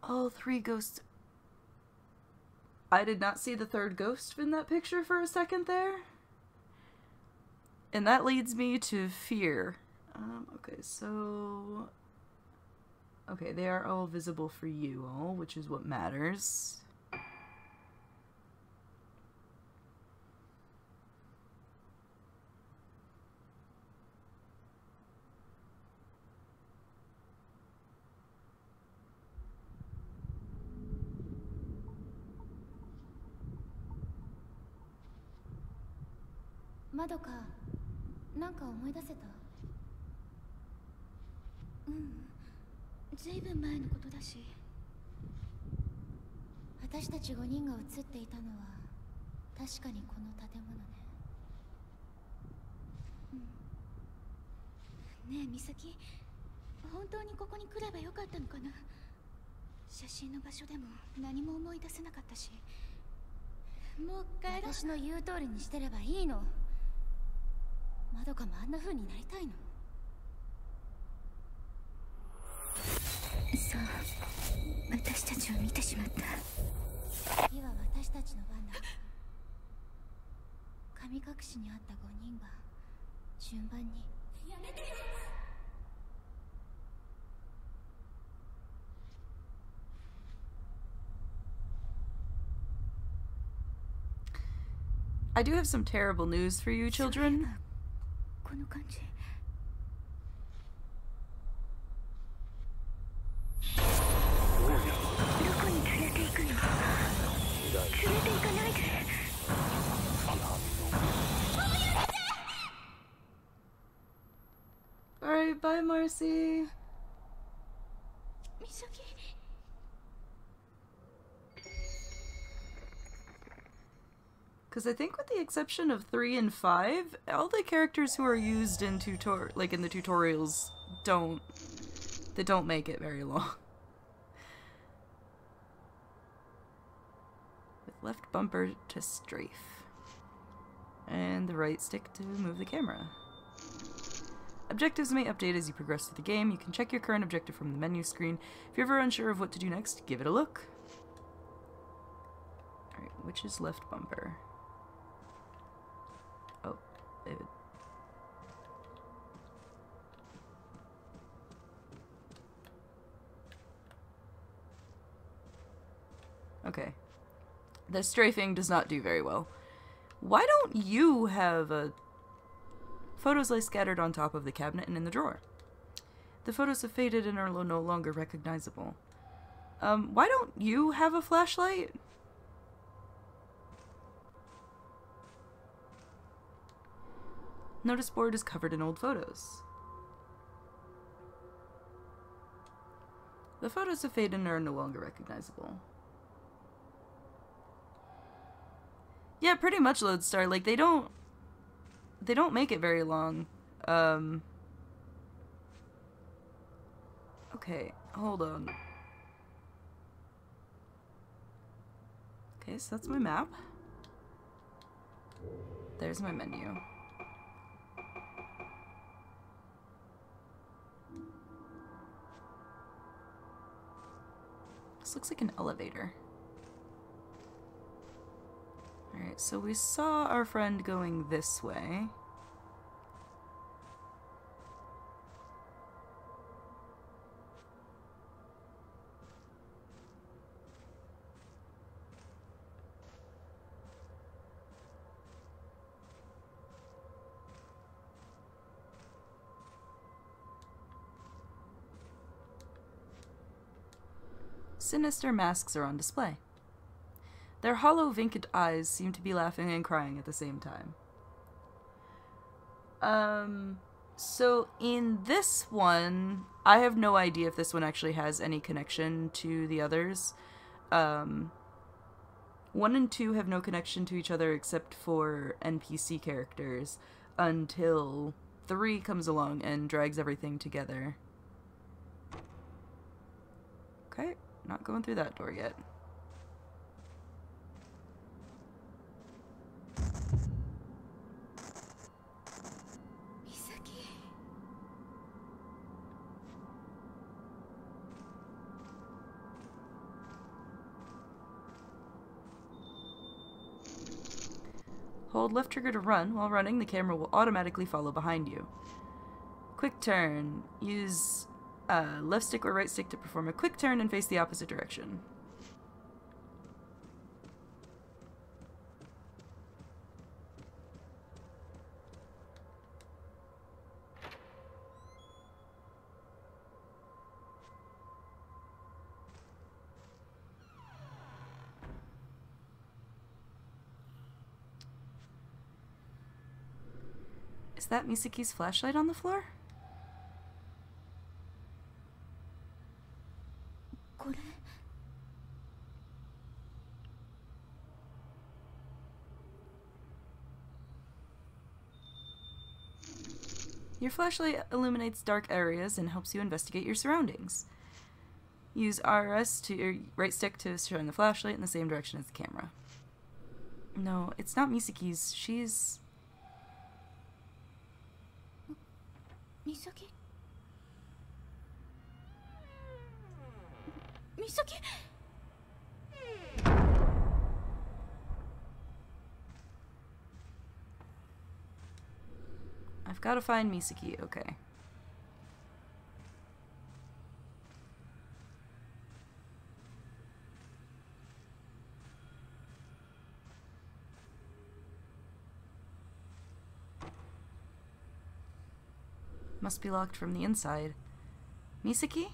Oh, 3 ghosts. I did not see the 3rd ghost in that picture for a second there. And that leads me to fear. Okay, so... Okay, they are all visible for you all, which is what matters. Madoka, なんか思い出せた？ずいぶん前のことだし。私たち5人が映っていたのは確かにこの建物ね。ねえ美咲、本当にここに来ればよかったのかな。写真の場所でも何も思い出せなかったし。もう帰ろう。私の言う通りにしてればいいの。まどかもあんな風になりたいの。そう、私たちを見てしまった。次は私たちの番だ。神隠しにあった5人が順番に。やめてよ。I do have some terrible news for you, children. この感じ。どこに連れて行くの？連れて行かないで。Alright, bye, Marcy. 美咲。Because I think with the exception of 3 and 5, all the characters who are used in the tutorials don't make it very long. With left bumper to strafe. And the right stick to move the camera. Objectives may update as you progress through the game. You can check your current objective from the menu screen. If you're ever unsure of what to do next, give it a look. Alright, which is left bumper? Oh, David. Okay. The strafing does not do very well. Why don't you have photos lie scattered on top of the cabinet and in the drawer? The photos have faded and are no longer recognizable. Why don't you have a flashlight? Notice board is covered in old photos. The photos have faded and are no longer recognizable. Yeah, pretty much, Lodestar. Like, they don't make it very long. Okay, hold on. Okay, so that's my map. There's my menu. This looks like an elevator. Alright, so we saw our friend going this way. Sinister masks are on display. Their hollow, vacant eyes seem to be laughing and crying at the same time. So in this one, I have no idea if this one actually has any connection to the others. 1 and 2 have no connection to each other except for NPC characters until 3 comes along and drags everything together. Okay, not going through that door yet. Hold left trigger to run. While running, the camera will automatically follow behind you. Quick turn. Use left stick or right stick to perform a quick turn and face the opposite direction. Is that Misaki's flashlight on the floor? Your flashlight illuminates dark areas and helps you investigate your surroundings. Use RS to your right stick to shine the flashlight in the same direction as the camera. No, it's not Misaki's. She's... Misaki? Misaki? I've got to find Misaki, okay. Must be locked from the inside. Misaki?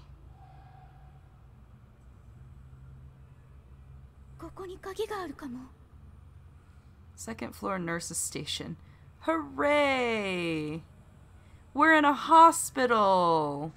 ここに鍵があるかも。 Second floor nurse's station. Hooray! We're in a hospital!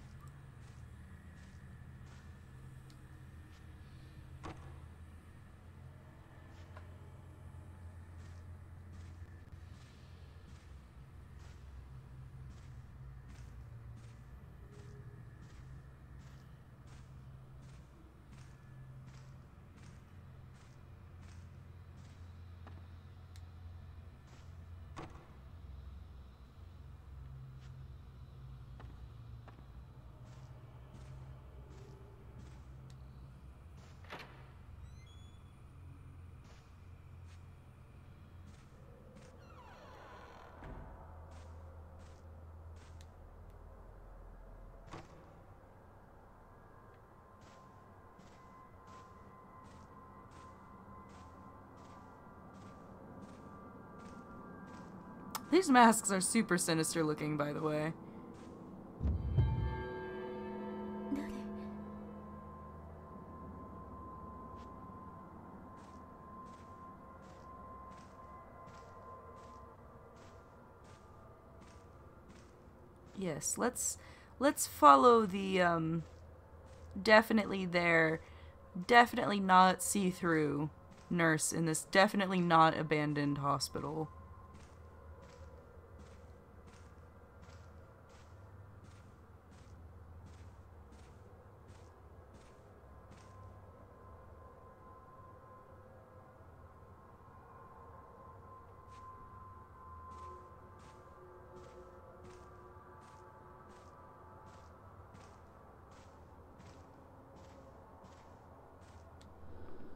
These masks are super sinister looking, by the way. 誰? Yes, let's follow the definitely there, definitely not see-through nurse in this definitely not abandoned hospital.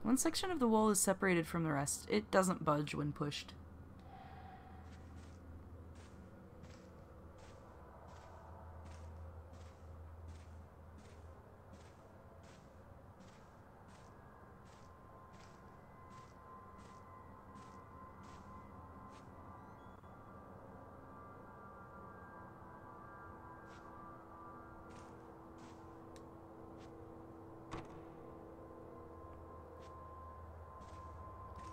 One section of the wall is separated from the rest. It doesn't budge when pushed.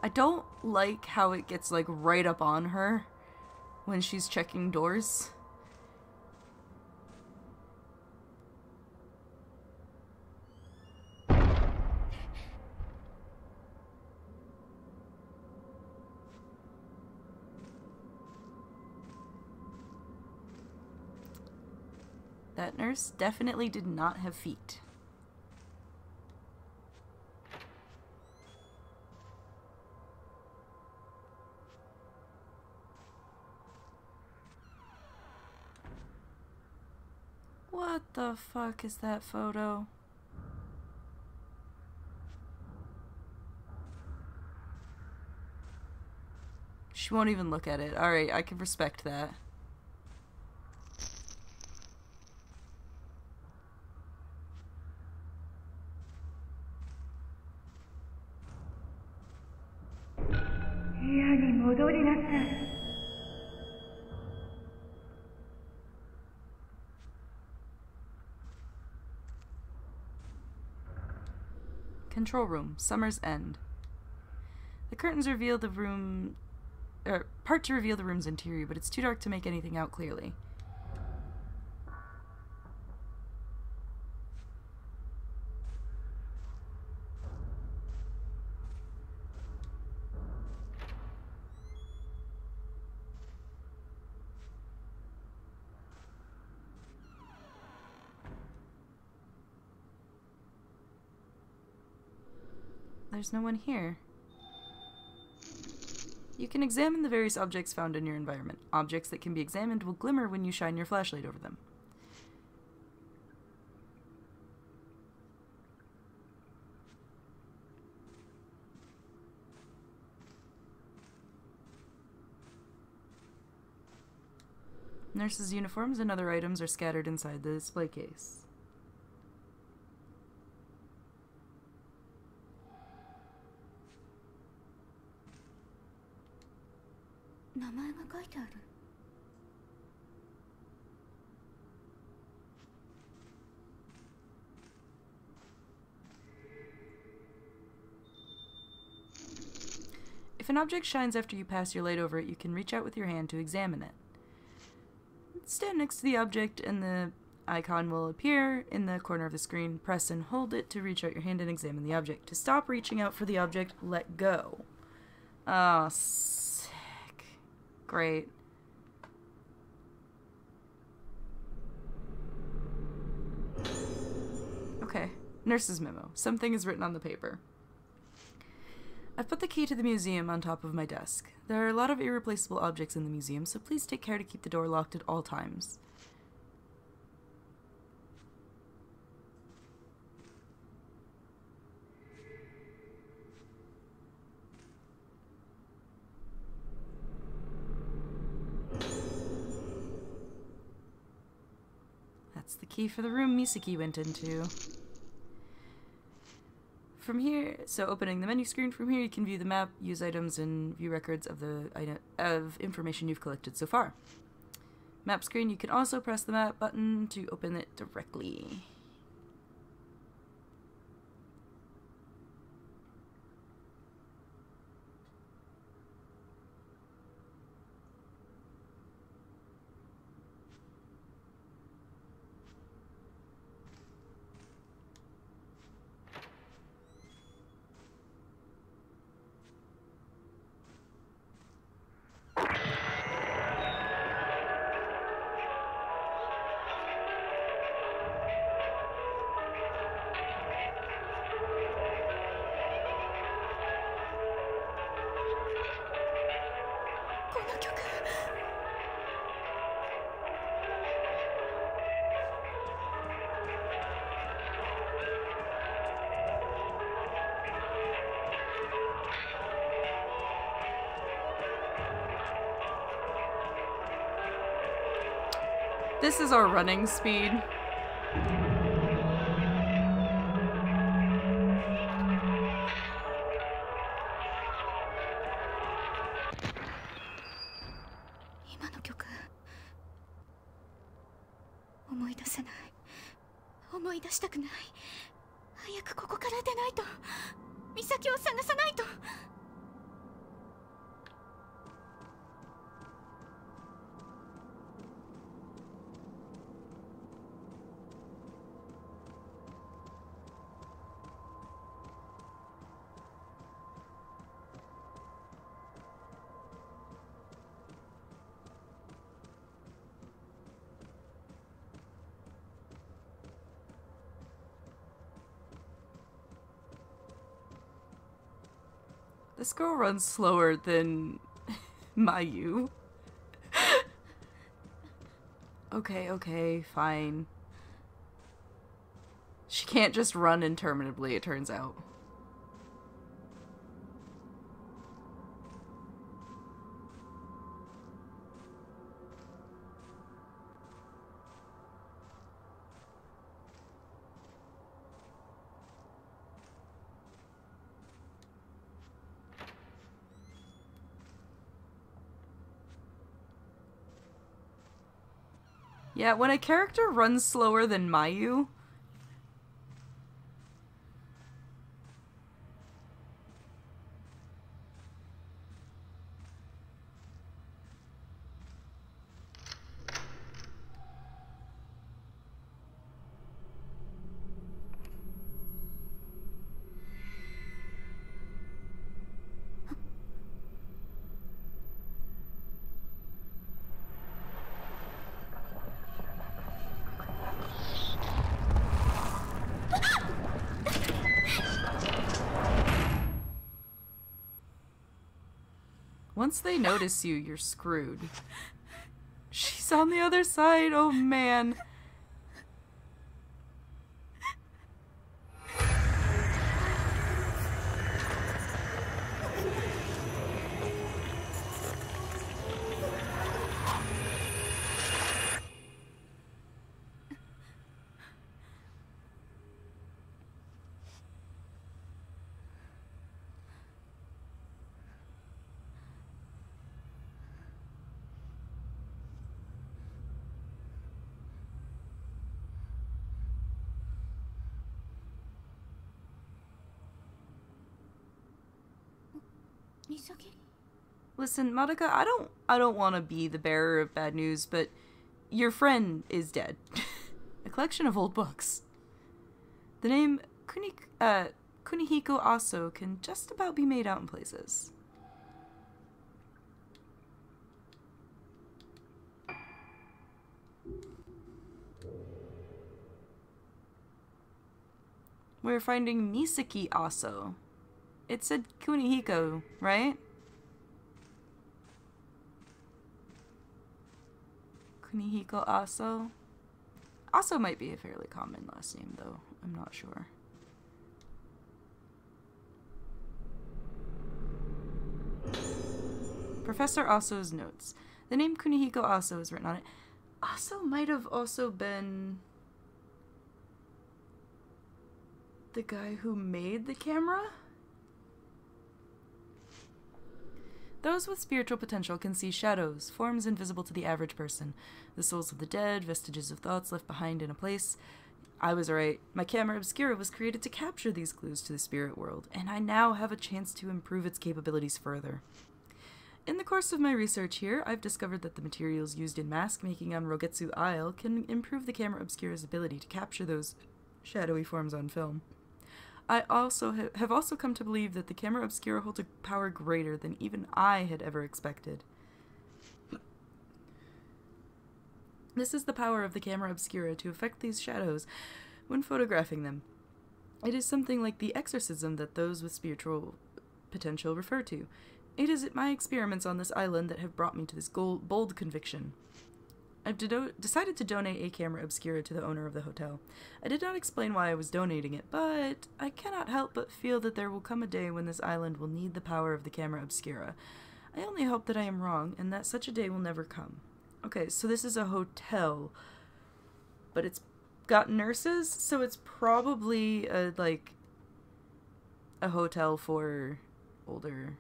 I don't like how it gets, like, right up on her when she's checking doors. That nurse definitely did not have feet. What the fuck is that photo? She won't even look at it. Alright, I can respect that. Control room, summer's end. The curtains reveal the room, part to reveal the room's interior, but it's too dark to make anything out clearly. There's no one here. You can examine the various objects found in your environment. Objects that can be examined will glimmer when you shine your flashlight over them. Nurses' uniforms and other items are scattered inside the display case. If an object shines after you pass your light over it, you can reach out with your hand to examine it. Stand next to the object and the icon will appear in the corner of the screen. Press and hold it to reach out your hand and examine the object. To stop reaching out for the object, let go. Oh, sick. Great. Okay. Nurse's memo. Something is written on the paper. I've put the key to the museum on top of my desk. There are a lot of irreplaceable objects in the museum, so please take care to keep the door locked at all times. That's the key for the room Misaki went into. From here, so opening the menu screen, from here you can view the map, use items, and view records of the information you've collected so far. Map screen, you can also press the map button to open it directly. This is our running speed. This girl runs slower than Mayu. Okay, fine. She can't just run interminably, it turns out. Yeah, when a character runs slower than Mayu... Once they notice you, you're screwed. She's on the other side, oh man. Listen, Madoka, I don't want to be the bearer of bad news, but your friend is dead. A collection of old books. The name Kunihiko Aso can just about be made out in places. We're finding Misaki Aso. It said Kunihiko, right? Kunihiko Aso. Aso might be a fairly common last name, though. I'm not sure. Professor Aso's notes. The name Kunihiko Aso is written on it. Aso might have also been the guy who made the camera? Those with spiritual potential can see shadows, forms invisible to the average person, the souls of the dead, vestiges of thoughts left behind in a place. I was right. My camera obscura was created to capture these clues to the spirit world, and I now have a chance to improve its capabilities further. In the course of my research here, I've discovered that the materials used in mask making on Rogetsu Isle can improve the camera obscura's ability to capture those shadowy forms on film. I also have also come to believe that the camera obscura holds a power greater than even I had ever expected. This is the power of the camera obscura to affect these shadows when photographing them. It is something like the exorcism that those with spiritual potential refer to. It is my experiments on this island that have brought me to this bold conviction. I've decided to donate a camera obscura to the owner of the hotel. I did not explain why I was donating it, but I cannot help but feel that there will come a day when this island will need the power of the camera obscura. I only hope that I am wrong, and that such a day will never come. Okay, so this is a hotel, but it's got nurses, so it's probably a hotel for older,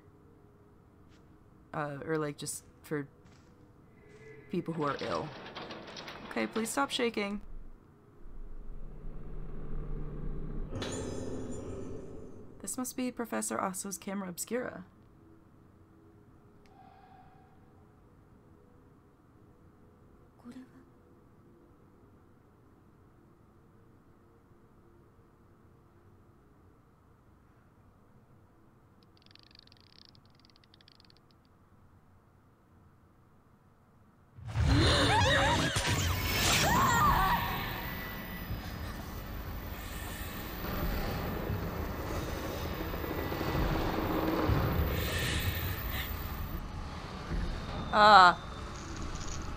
or like just for people who are ill. Okay, please stop shaking. This must be Professor Aso's camera obscura.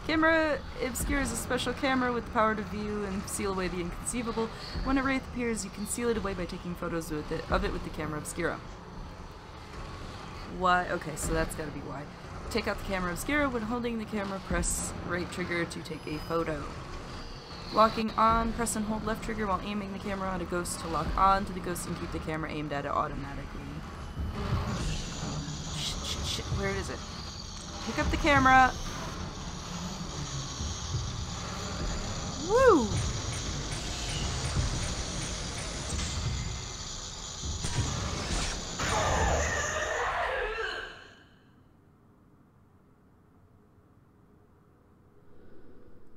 Camera obscura is a special camera with the power to view and seal away the inconceivable. When a wraith appears, you can seal it away by taking photos of it with the camera obscura. Why? Okay, so that's gotta be why. Take out the camera obscura. When holding the camera, press right trigger to take a photo. Locking on, press and hold left trigger while aiming the camera at a ghost to lock on to the ghost and keep the camera aimed at it automatically. Shit, where is it? Pick up the camera. Woo!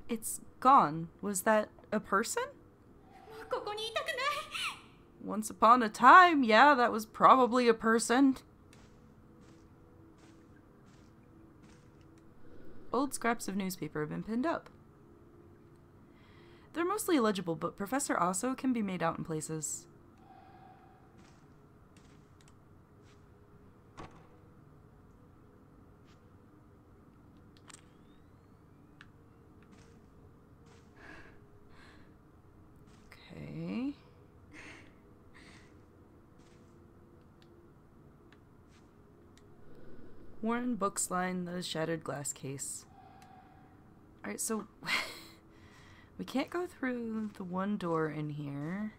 It's gone. Was that a person? Once upon a time, yeah, that was probably a person. Old scraps of newspaper have been pinned up. They're mostly illegible, but Professor Aso can be made out in places. Okay. Worn books line the shattered glass case. Alright, so we can't go through the one door in here.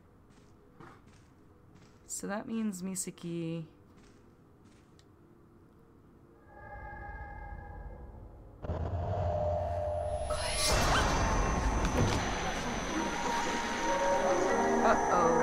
So that means Misaki... Uh-oh.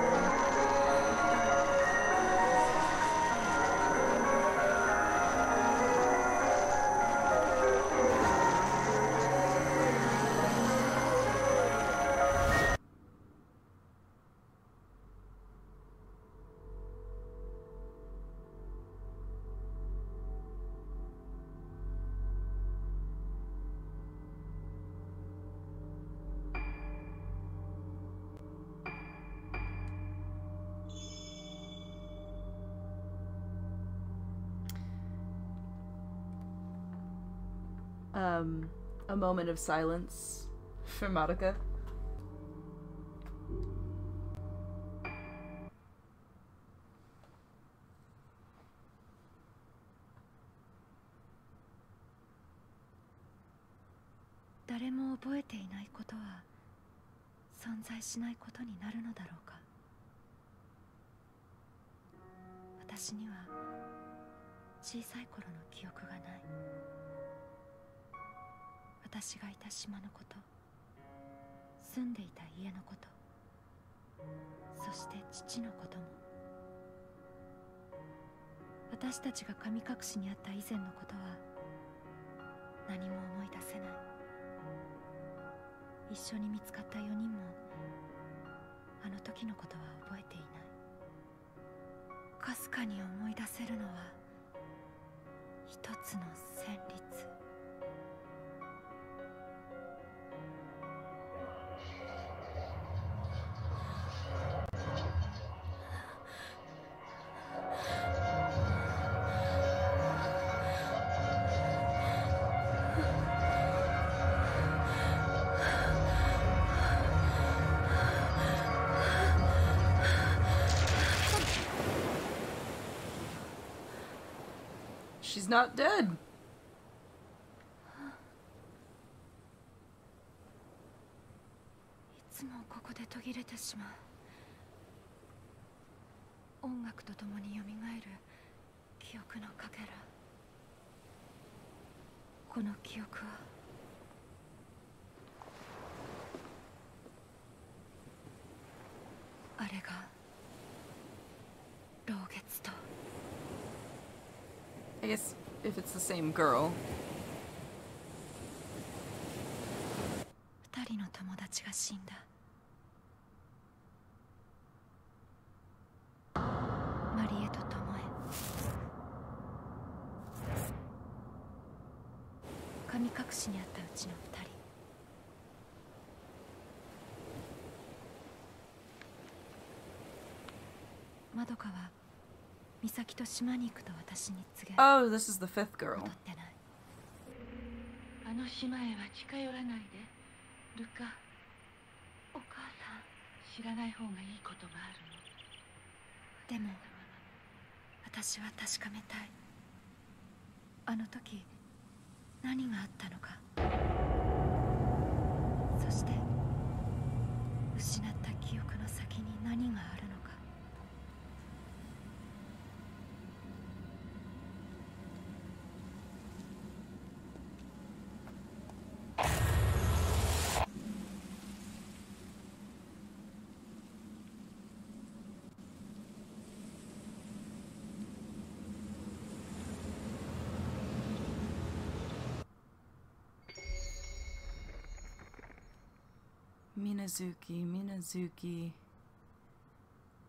A moment of silence for Madoka. Daremo 覚えていないことは存在しないことになるのだろうか。私には小さい頃の記憶がない。私がいた島のこと、住んでいた家のこと、そして父のことも。私たちが神隠しにあった以前のことは何も思い出せない。一緒に見つかった4人もあの時のことは覚えていない。かすかに思い出せるのは一つの旋律。She's not dead. いつもここで途切れてしまう。音楽とともによみがえる記憶のかけら。この記憶はあれが老月と。I guess if it's the same girl. 2人の友達が死んだ。マリエとトモエ。神隠しにあったうちの2人。マドカは美咲と島に行くと私に告げ。Oh, this is the fifth girl. 戻ってない。あの島へは近寄らないで、ルカ。お母さん、知らない方がいいことがあるの。でも私は確かめたい。あの時何があったのか。そして失った記憶の先に何があるのか。Minazuki, Minazuki.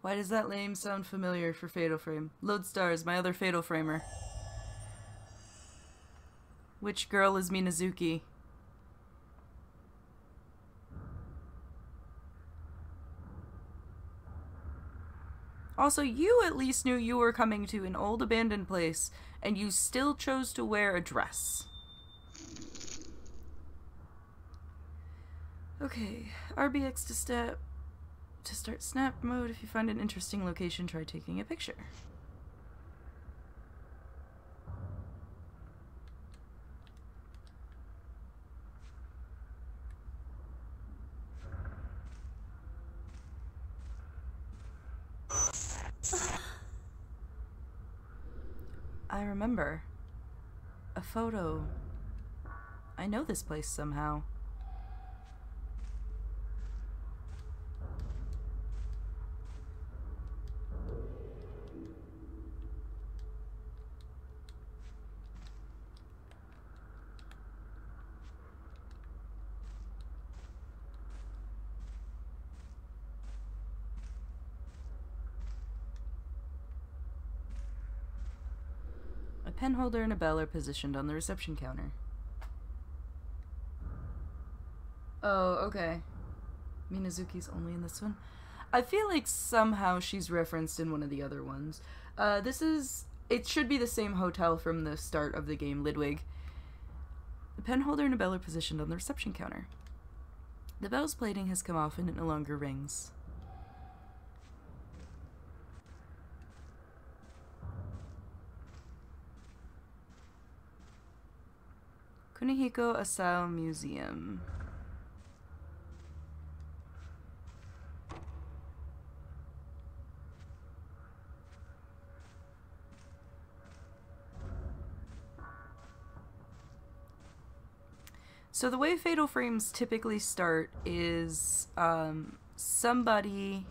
Why does that name sound familiar for Fatal Frame? Lodestar is my other Fatal Framer. Which girl is Minazuki? Also, you at least knew you were coming to an old abandoned place, and you still chose to wear a dress. Okay, RBX to start snap mode. If you find an interesting location, try taking a picture. I remember. A photo. I know this place somehow. A pen holder and a bell are positioned on the reception counter. Oh, okay. Minazuki's only in this one. I feel like somehow she's referenced in one of the other ones. It should be the same hotel from the start of the game, Lidwig. The pen holder and a bell are positioned on the reception counter. The bell's plating has come off and it no longer rings. Kunihiko Asao Museum. So the way Fatal Frames typically start is somebody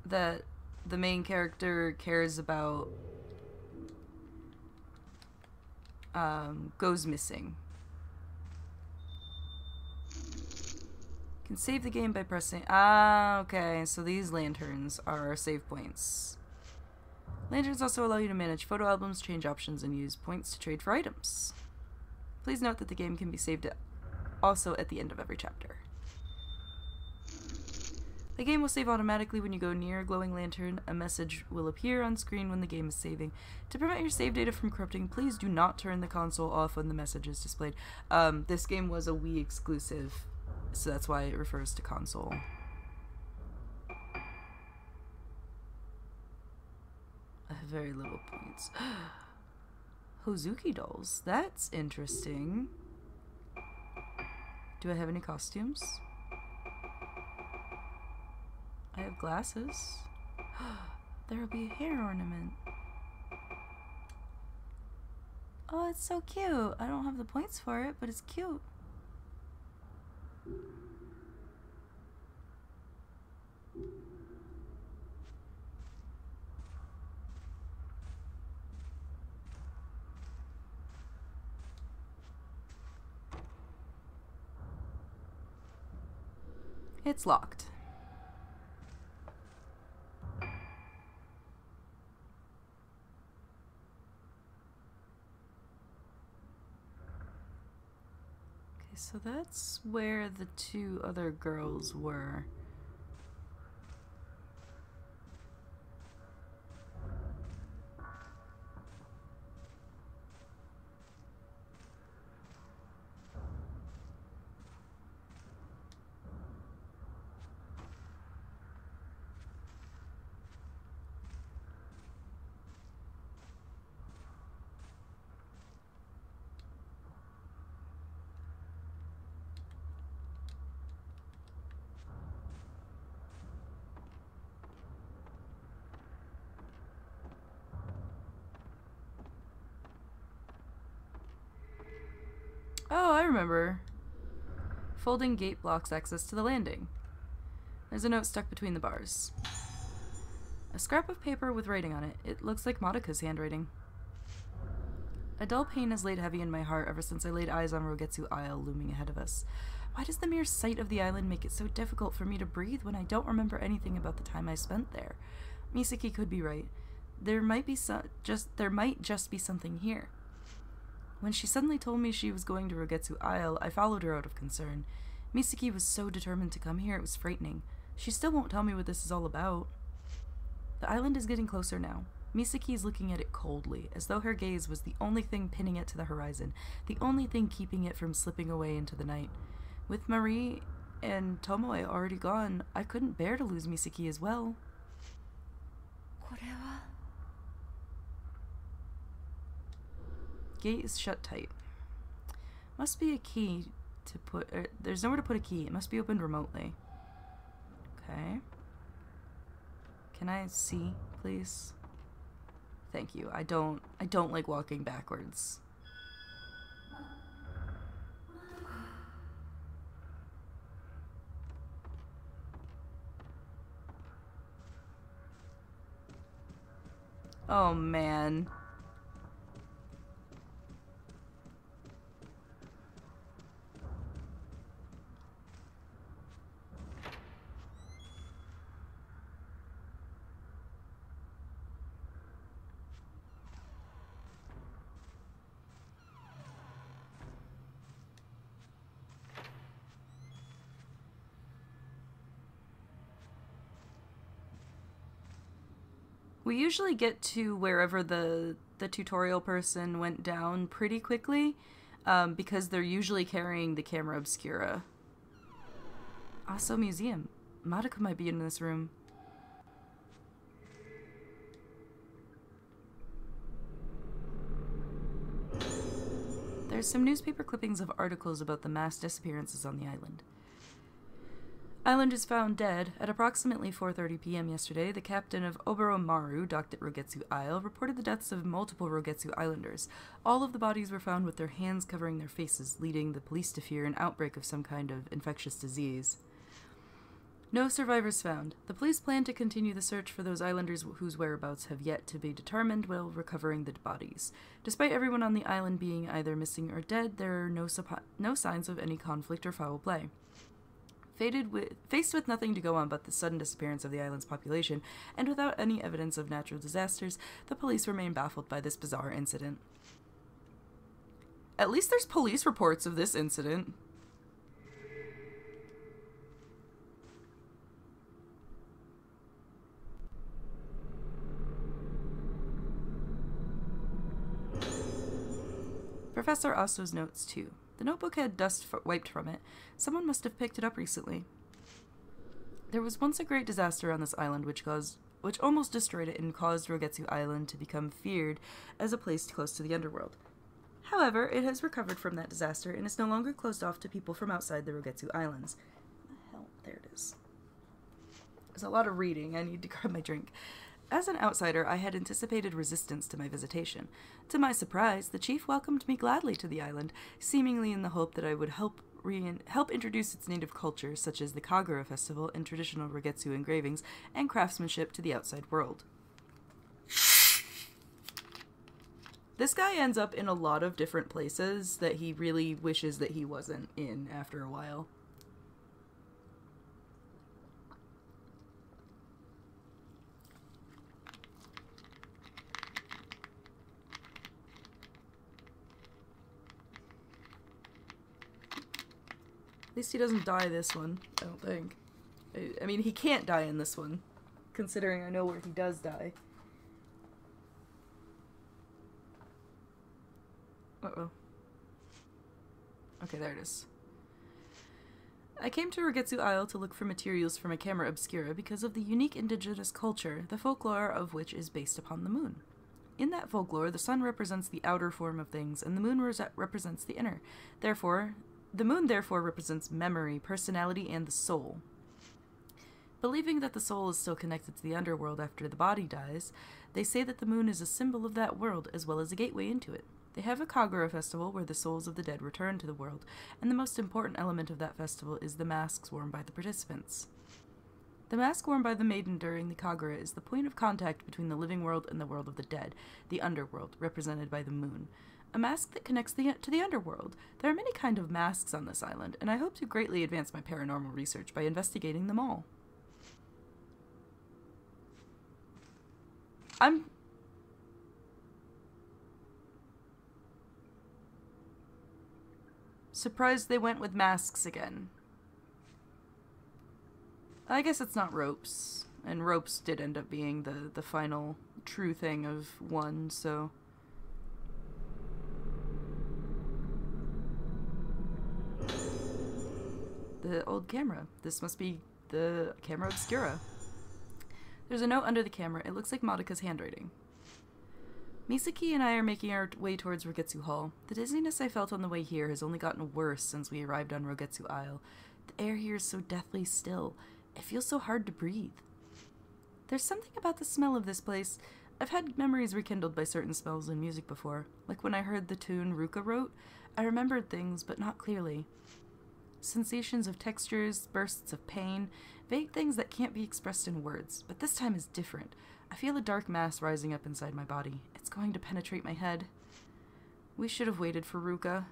that the main character cares about goes missing. Can save the game by pressing... Ah, okay, so these lanterns are our save points. Lanterns also allow you to manage photo albums, change options, and use points to trade for items. Please note that the game can be saved also at the end of every chapter. The game will save automatically when you go near a glowing lantern. A message will appear on screen when the game is saving. To prevent your save data from corrupting, please do not turn the console off when the message is displayed. This game was a Wii exclusive, so that's why it refers to console. I have very little points. Hozuki dolls. That's interesting. Do I have any costumes? I have glasses. There will be a hair ornament. Oh, it's so cute. I don't have the points for it, but it's cute. It's locked. So that's where the two other girls were. Oh, I remember. Folding gate blocks access to the landing. There's a note stuck between the bars. A scrap of paper with writing on it. It looks like Madoka's handwriting. A dull pain has laid heavy in my heart ever since I laid eyes on Rogetsu Isle looming ahead of us. Why does the mere sight of the island make it so difficult for me to breathe when I don't remember anything about the time I spent there? Misaki could be right. There might just be something here. When she suddenly told me she was going to Rogetsu Isle, I followed her out of concern. Misaki was so determined to come here, it was frightening. She still won't tell me what this is all about. The island is getting closer now. Misaki is looking at it coldly, as though her gaze was the only thing pinning it to the horizon, the only thing keeping it from slipping away into the night. With Marie and Tomoe already gone, I couldn't bear to lose Misaki as well. Gate is shut tight. Must be a key to put... there's nowhere to put a key. It must be opened remotely. Okay. Can I see, please? Thank you. I don't like walking backwards. Oh, man. We usually get to wherever the tutorial person went down pretty quickly, because they're usually carrying the camera obscura. Also, museum. Madoka might be in this room. There's some newspaper clippings of articles about the mass disappearances on the island. Island is found dead. At approximately 4:30 p.m. yesterday, the captain of Oboromaru, docked at Rogetsu Isle, reported the deaths of multiple Rogetsu Islanders. All of the bodies were found with their hands covering their faces, leading the police to fear an outbreak of some kind of infectious disease. No survivors found. The police plan to continue the search for those islanders whose whereabouts have yet to be determined while recovering the bodies. Despite everyone on the island being either missing or dead, there are no signs of any conflict or foul play. Faced with nothing to go on but the sudden disappearance of the island's population, and without any evidence of natural disasters, the police remain baffled by this bizarre incident. At least there's police reports of this incident. Professor Aso's notes, too. The notebook had dust wiped from it. Someone must have picked it up recently. There was once a great disaster on this island which almost destroyed it and caused Rogetsu Island to become feared as a place close to the underworld. However, it has recovered from that disaster and is no longer closed off to people from outside the Rogetsu Islands. What the hell? There it is. There's a lot of reading. I need to grab my drink. As an outsider, I had anticipated resistance to my visitation. To my surprise, the chief welcomed me gladly to the island, seemingly in the hope that I would help introduce its native culture, such as the Kagura festival and traditional Rogetsu engravings and craftsmanship, to the outside world. This guy ends up in a lot of different places that he really wishes that he wasn't in after a while. At least he doesn't die this one, I don't think. I mean, he can't die in this one, considering I know where he does die. Uh-oh. Okay, there it is. I came to Rogetsu Isle to look for materials for my camera obscura because of the unique indigenous culture, the folklore of which is based upon the moon. In that folklore, the sun represents the outer form of things, and the moon represents the inner. The moon therefore represents memory, personality, and the soul. Believing that the soul is still connected to the underworld after the body dies, they say that the moon is a symbol of that world as well as a gateway into it. They have a Kagura festival where the souls of the dead return to the world, and the most important element of that festival is the masks worn by the participants. The mask worn by the maiden during the Kagura is the point of contact between the living world and the world of the dead, the underworld, represented by the moon. A mask that connects to the underworld. There are many kinds of masks on this island, and I hope to greatly advance my paranormal research by investigating them all. I'm surprised they went with masks again. I guess it's not ropes, and ropes did end up being the final true thing of one, so... The old camera. This must be the camera obscura. There's a note under the camera. It looks like Madoka's handwriting. Misaki and I are making our way towards Rogetsu Hall. The dizziness I felt on the way here has only gotten worse since we arrived on Rogetsu Isle. The air here is so deathly still. It feels so hard to breathe. There's something about the smell of this place. I've had memories rekindled by certain smells and music before. Like when I heard the tune Ruka wrote, I remembered things, but not clearly. Sensations of textures, bursts of pain, vague things that can't be expressed in words, but this time is different. I feel a dark mass rising up inside my body. It's going to penetrate my head. We should have waited for Ruka.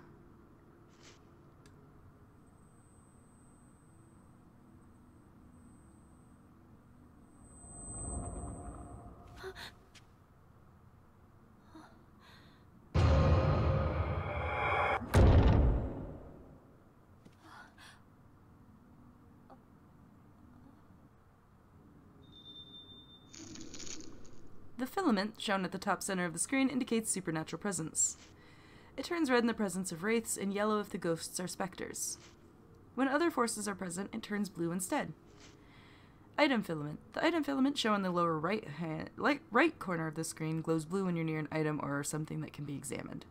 The filament, shown at the top center of the screen, indicates supernatural presence. It turns red in the presence of wraiths and yellow if the ghosts are specters. When other forces are present, it turns blue instead. Item filament. The item filament shown in the lower right corner of the screen glows blue when you're near an item or something that can be examined.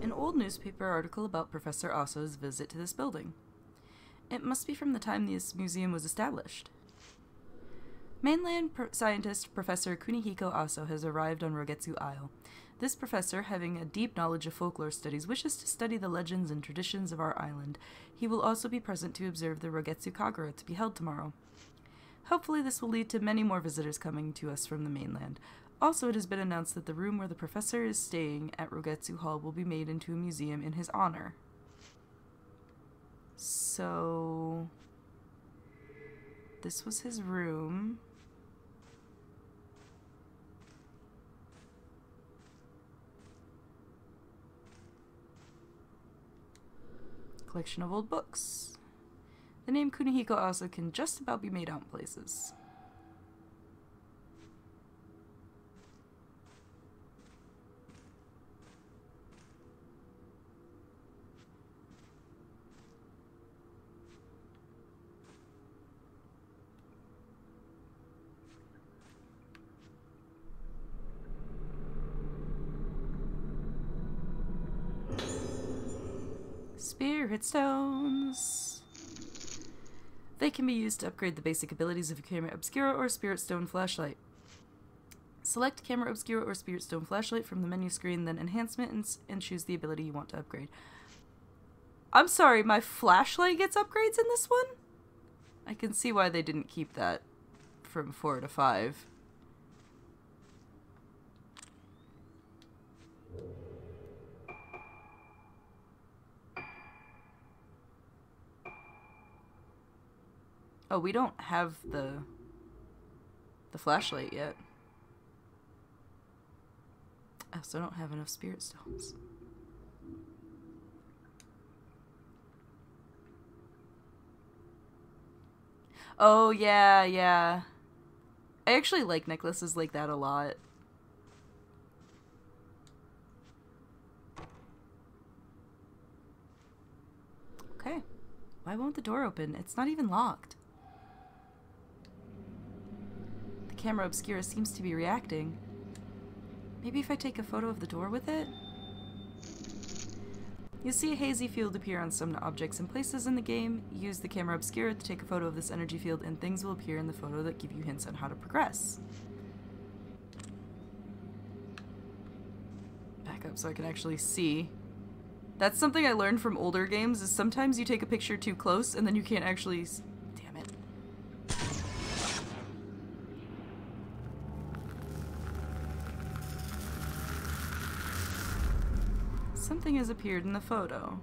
An old newspaper article about Professor Aso's visit to this building. It must be from the time this museum was established. Mainland scientist Professor Kunihiko Aso has arrived on Rogetsu Isle. This professor, having a deep knowledge of folklore studies, wishes to study the legends and traditions of our island. He will also be present to observe the Rogetsu Kagura to be held tomorrow. Hopefully this will lead to many more visitors coming to us from the mainland. Also, it has been announced that the room where the professor is staying at Rogetsu Hall will be made into a museum in his honor. So... this was his room. Collection of old books. The name Kunihiko Aso can just about be made out in places. Spirit stones. They can be used to upgrade the basic abilities of a camera obscura or spirit stone flashlight. Select camera obscura or spirit stone flashlight from the menu screen, then enhancement, and choose the ability you want to upgrade. I'm sorry, my flashlight gets upgrades in this one? I can see why they didn't keep that from 4 to 5. Oh, we don't have the flashlight yet. I also don't have enough spirit stones. Oh, yeah, yeah. I actually like necklaces like that a lot. Okay. Why won't the door open? It's not even locked. The camera obscura seems to be reacting. Maybe if I take a photo of the door with it? You'll see a hazy field appear on some objects and places in the game. Use the camera obscura to take a photo of this energy field, and things will appear in the photo that give you hints on how to progress. Back up so I can actually see. That's something I learned from older games, is sometimes you take a picture too close and then you can't actually damn it. Something has appeared in the photo.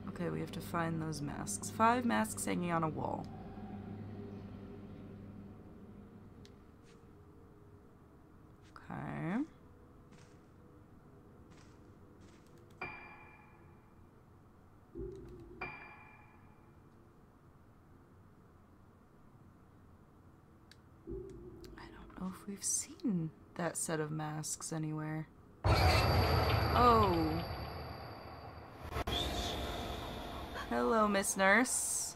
Okay, we have to find those masks. 5 masks hanging on a wall. Okay. I don't know if we've seen that set of masks anywhere. Oh. Hello, Miss Nurse.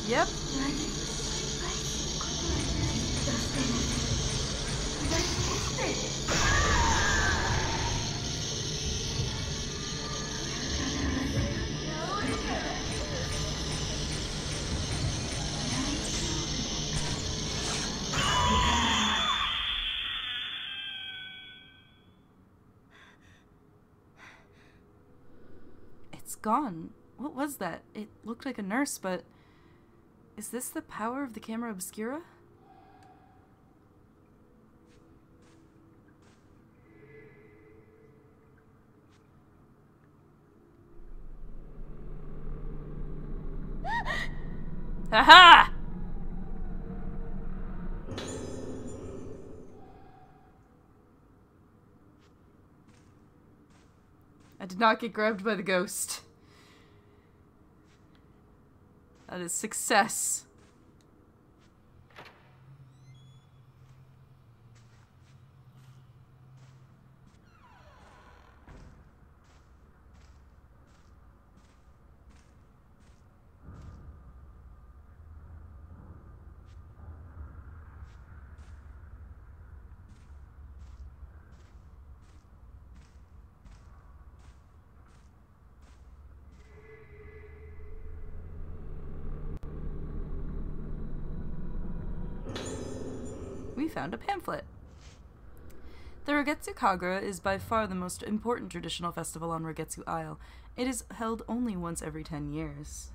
Yep. It's gone. What was that? It looked like a nurse, but... is this the power of the camera obscura? Haha! I did not get grabbed by the ghost. That is success. We found a pamphlet. The Rogetsu Kagura is by far the most important traditional festival on Rogetsu Isle. It is held only once every 10 years.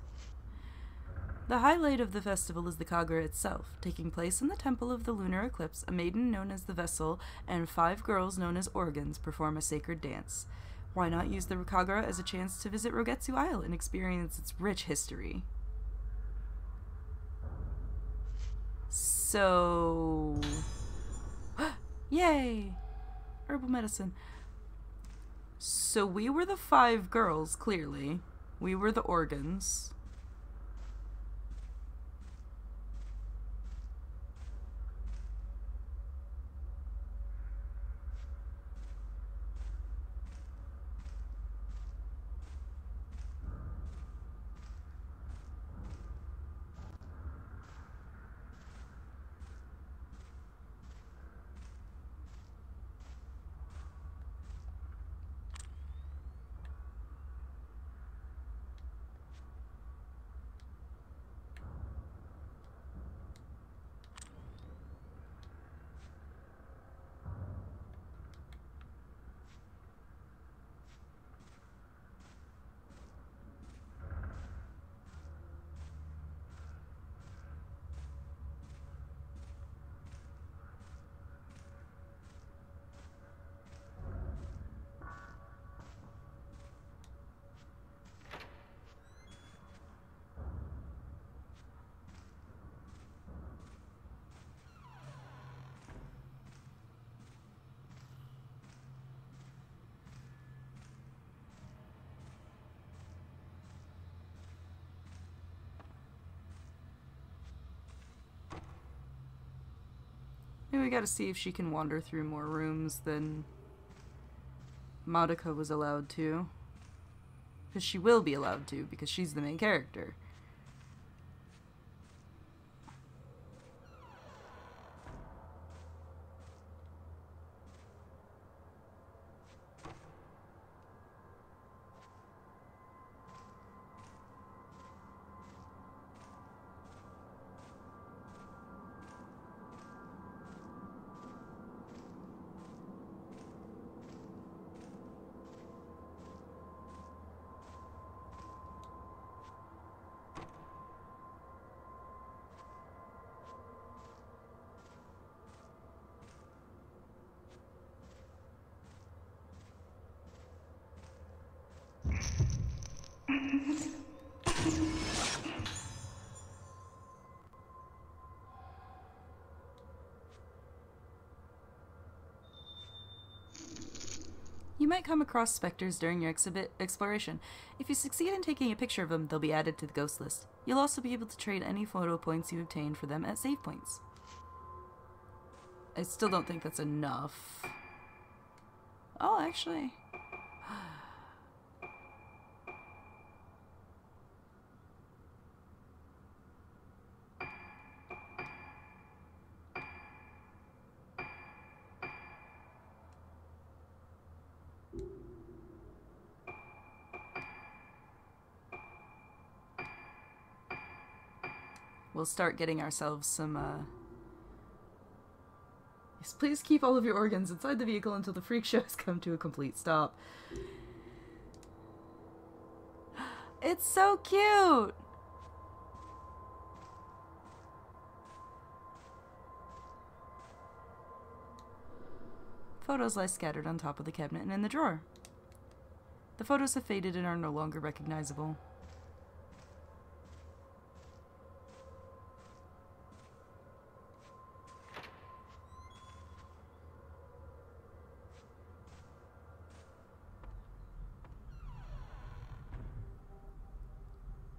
The highlight of the festival is the Kagura itself. Taking place in the temple of the Lunar Eclipse, a maiden known as the Vessel and 5 girls known as Organs perform a sacred dance. Why not use the Kagura as a chance to visit Rogetsu Isle and experience its rich history? So... yay! Herbal medicine. So we were the 5 girls, clearly. We were the Organs. we gotta see if she can wander through more rooms than Madoka was allowed to. Because she will be allowed to, because she's the main character. You might come across specters during your exploration. If you succeed in taking a picture of them, they'll be added to the ghost list. You'll also be able to trade any photo points you obtain for them at save points. I still don't think that's enough. Oh, actually... We'll start getting ourselves some, Yes, please keep all of your organs inside the vehicle until the freak show has come to a complete stop. It's so cute! Photos lie scattered on top of the cabinet and in the drawer. The photos have faded and are no longer recognizable.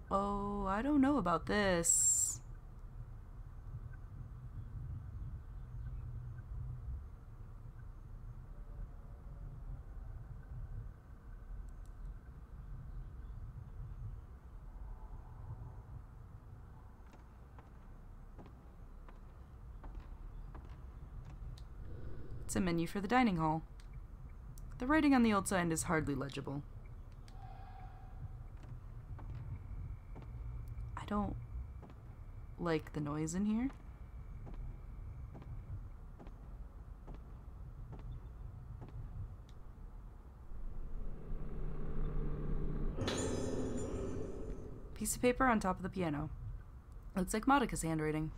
Oh, I don't know about this. It's a menu for the dining hall. The writing on the old sign is hardly legible. I don't like the noise in here. Piece of paper on top of the piano. Looks like Madoka's handwriting.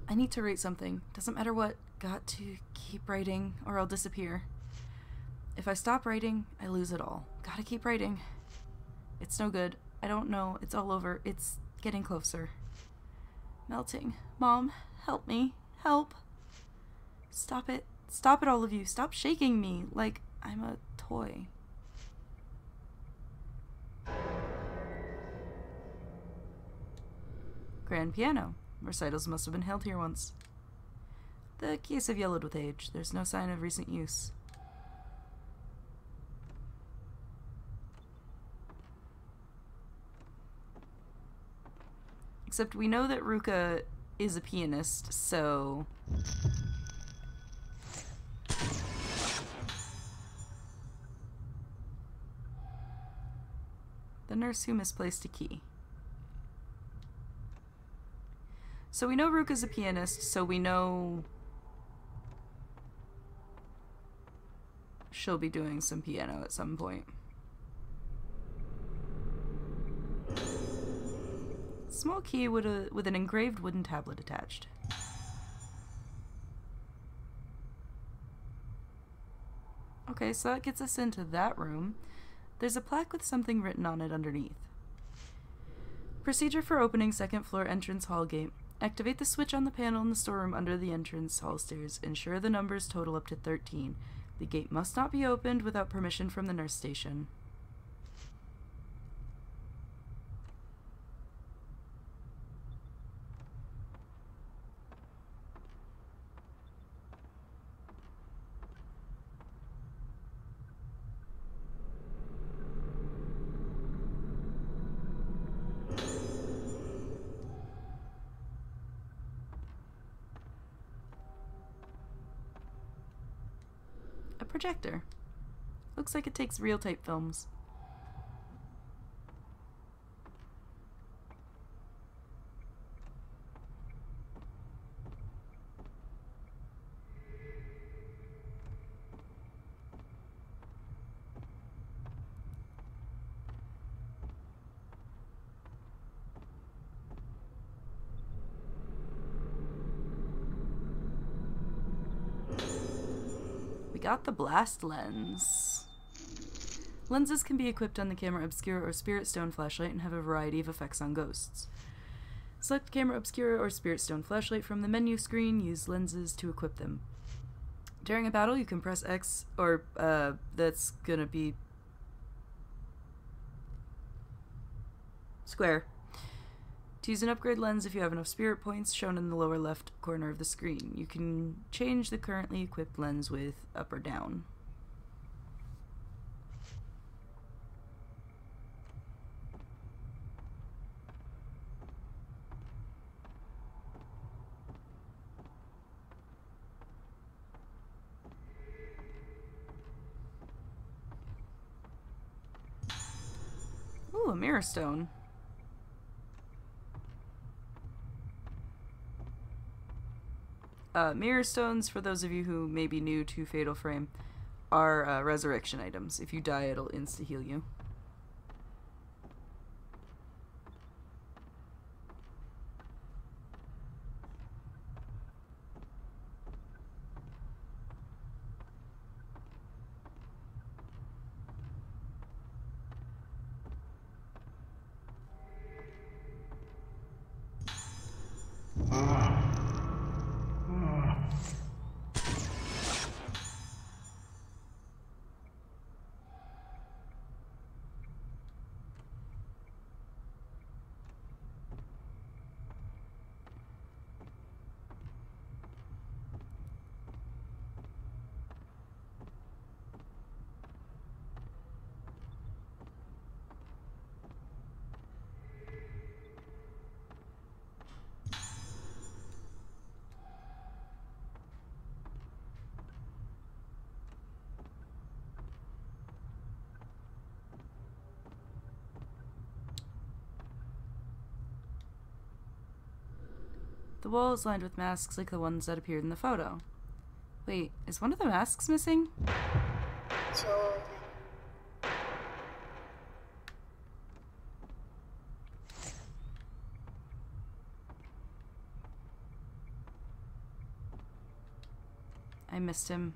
I need to write something. Doesn't matter what. Got to keep writing or I'll disappear. If I stop writing, I lose it all. Gotta keep writing. It's no good. I don't know. It's all over. It's getting closer. Melting. Mom, help me. Help. Stop it. Stop it, all of you. Stop shaking me like I'm a toy. Grand piano. Recitals must have been held here once. The keys have yellowed with age. There's no sign of recent use. Except we know that Ruka is a pianist, so... The nurse who misplaced a key. So we know Ruka's a pianist, so we know she'll be doing some piano at some point. Small key with an engraved wooden tablet attached. Okay, so that gets us into that room. There's a plaque with something written on it underneath. Procedure for opening second floor entrance hall gate. Activate the switch on the panel in the storeroom under the entrance hall stairs. Ensure the numbers total up to 13. The gate must not be opened without permission from the nurse station. projector. Looks like it takes real tape films. Got the blast lens. Lenses can be equipped on the camera obscura or spirit stone flashlight and have a variety of effects on ghosts. Select camera obscura or spirit stone flashlight from the menu screen. Use lenses to equip them. During a battle, you can press X or that's gonna be square. To use an upgrade lens if you have enough spirit points shown in the lower left corner of the screen. You can change the currently equipped lens with up or down. Ooh, a mirror stone. Mirror stones, for those of you who may be new to Fatal Frame, are resurrection items. If you die, it'll insta-heal you. The wall is lined with masks like the ones that appeared in the photo. Wait, is one of the masks missing? I missed him.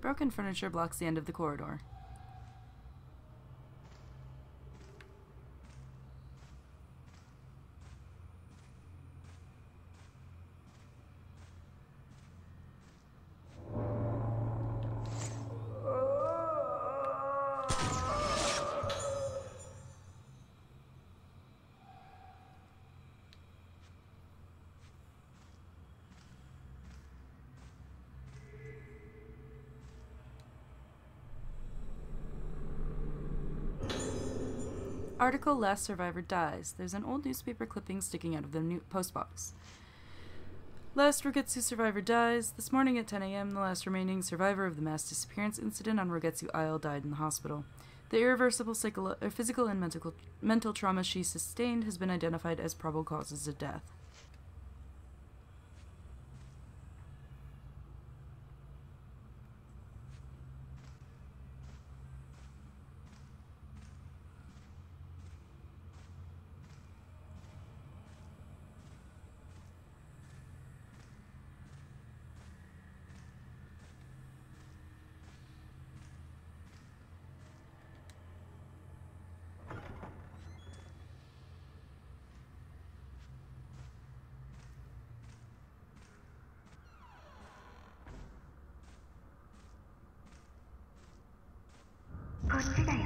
Broken furniture blocks the end of the corridor. Article, Last Survivor Dies. There's an old newspaper clipping sticking out of the new postbox. Last Rogetsu survivor dies. This morning at 10 a.m., the last remaining survivor of the mass disappearance incident on Rogetsu Isle died in the hospital. The irreversible physical and mental trauma she sustained has been identified as probable causes of death. 年だよ。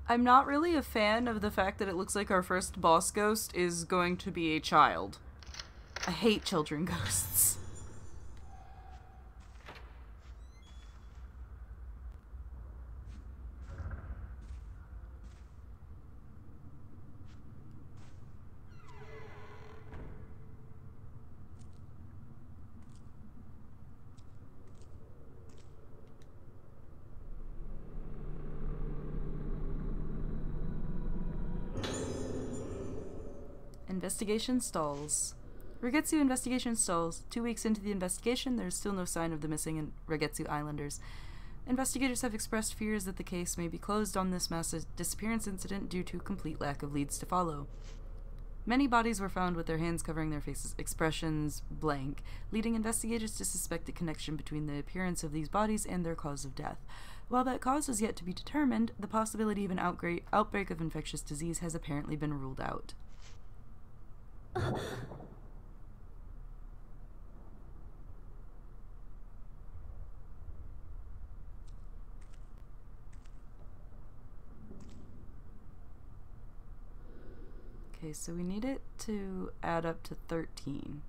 I'm not really a fan of the fact that it looks like our first boss ghost is going to be a child. I hate children ghosts. Investigation stalls. Regetsu investigation stalls. 2 weeks into the investigation, there is still no sign of the missing Regetsu Islanders. Investigators have expressed fears that the case may be closed on this mass disappearance incident due to complete lack of leads to follow. Many bodies were found with their hands covering their faces, expressions blank, leading investigators to suspect a connection between the appearance of these bodies and their cause of death. While that cause is yet to be determined, the possibility of an outbreak of infectious disease has apparently been ruled out. Okay, so we need it to add up to 13.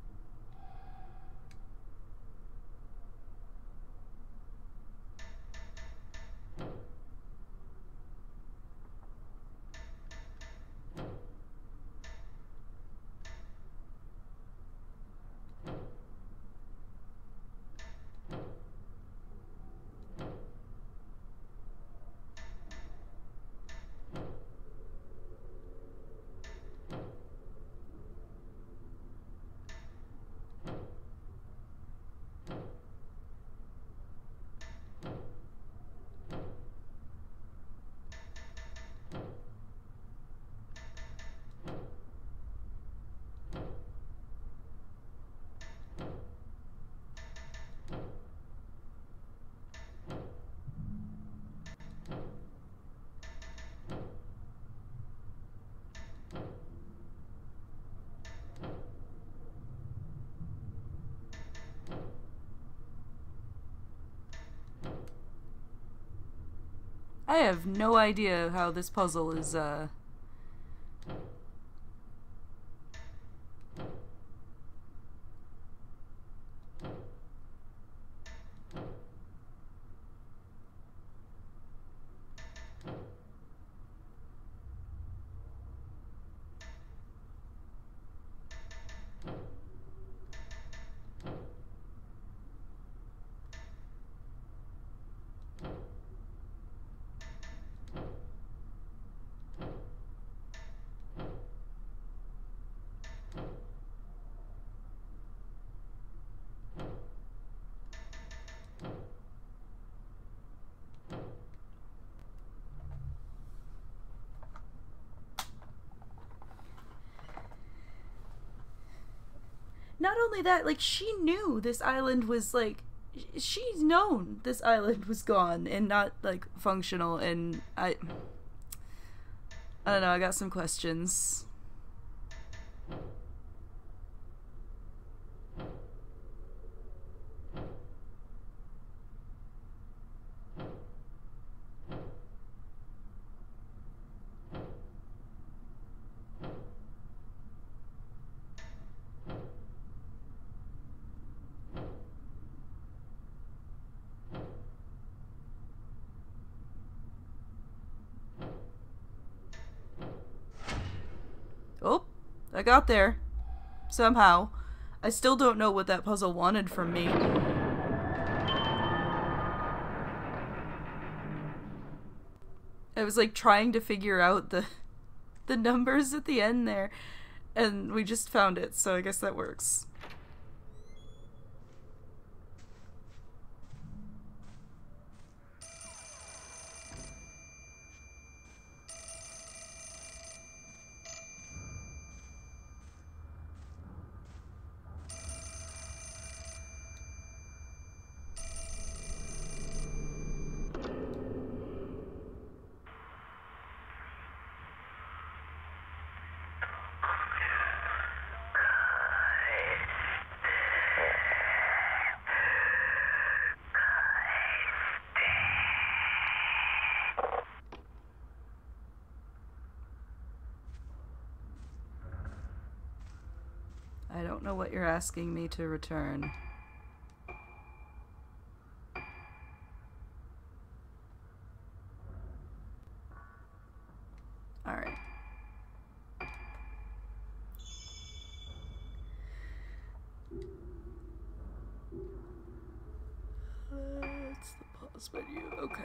I have no idea how this puzzle is, not only that, like, she knew this island was, like, she's known this island was gone and not, like, functional, and I don't know, I got some questions. Oh, I got there. Somehow. I still don't know what that puzzle wanted from me. I was like trying to figure out the numbers at the end there, and we just found it, so I guess that works. don't know what you're asking me to return. Alright. It's the pause menu. Okay.